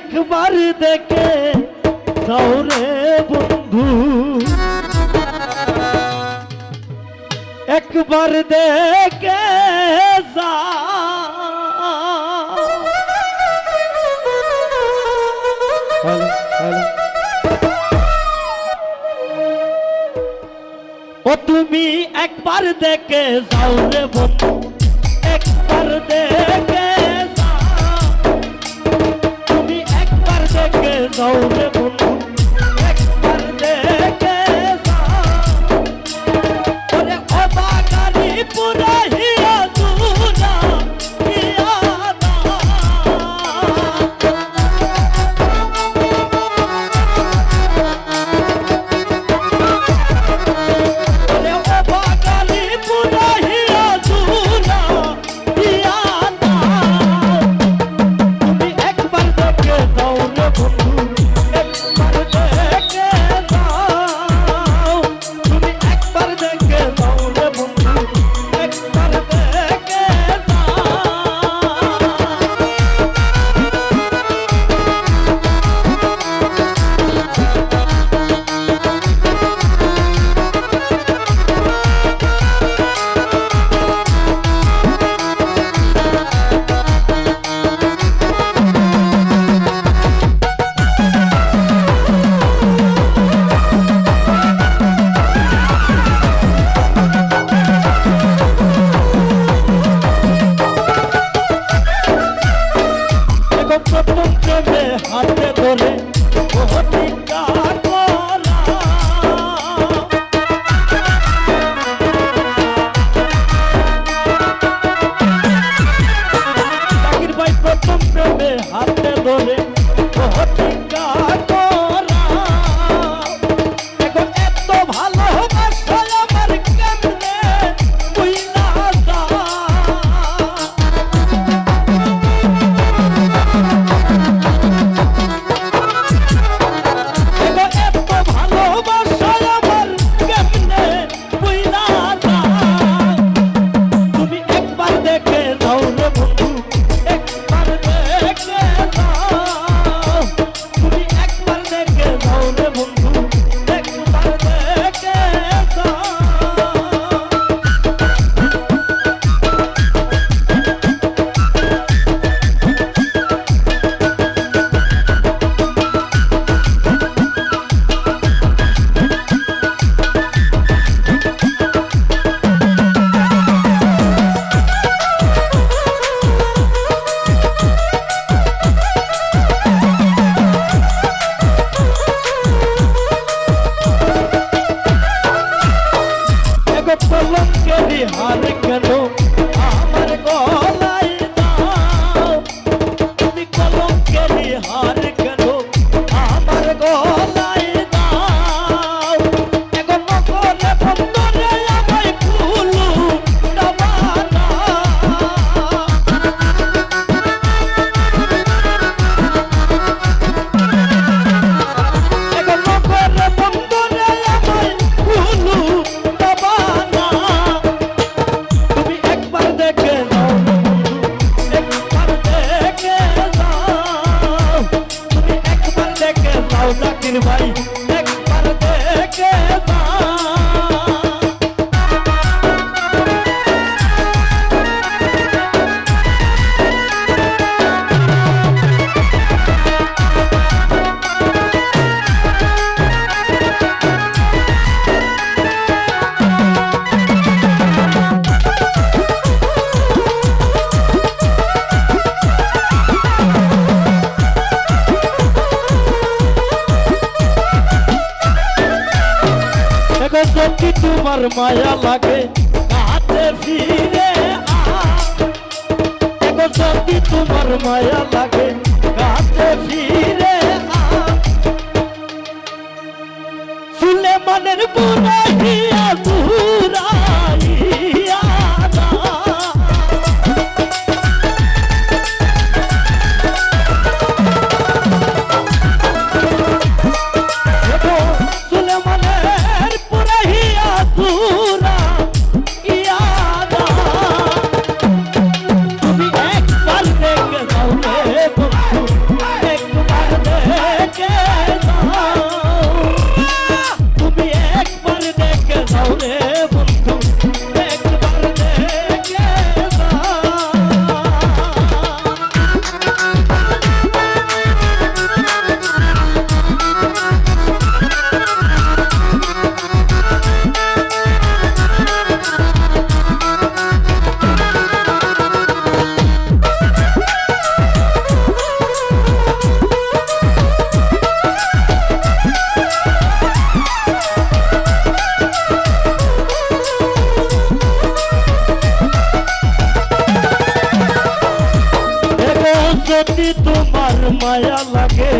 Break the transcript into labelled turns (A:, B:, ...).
A: একবার দেখে যাও রে বন্ধু, একবার দেখে যা। ও তুমি একবার দেখে যাও রে বন্ধু, একবার দেখে যাও, তুমি একবার দেখে যাও রে বন্ধু, একবার দেখে যাও। ওরে অবাগানি পুরা হিয়া দুরা হিয়া দা। ওরে অবাগানি পুরা হিয়া দুরা হিয়া দা। তুমি একবার দেখে যাও রে বন্ধু, একবার দেখে যাও, তুমি একবার দেখে যাও রে বন্ধু, একবার দেখে যাও। প্রথম প্রেমে হাতে ধরে অধিকা করা, জাকির ভাই প্রথম প্রেমে হাতে ধরে অধিকা করা। এখন এত ভালোবাসা আমার কেমনে বুইলা যা। কলঙ্কেরি হার কেন আমার গলায় দাও, তুমি কলঙ্কেরি হার কেন আমার গলায় দাও। এখন নগরে বন্দরে আমায় ফুলু ডাবানা। এখন নগরে বন্দরে আমায় ফুলু ডাবানা। তুমি একবার দেখে যাও, একবার দেখে যাও, তুমি একবার দেখে যাও জাকির ভাই, একবার দেখে যাও। যদি তোমার মায়া লাগে কাছে ফিরে আ, যদি তোমার মায়া লাগে কাছে ফিরে আ। সুলেমানের বুড়াইয়া বুড়াইয়া না। সুলেমানের বুড়াইয়া বুড়াইয়া না। তুমি একবার দেখে যাও রে বন্ধু, একবার যদি তোমার মায়া লাগে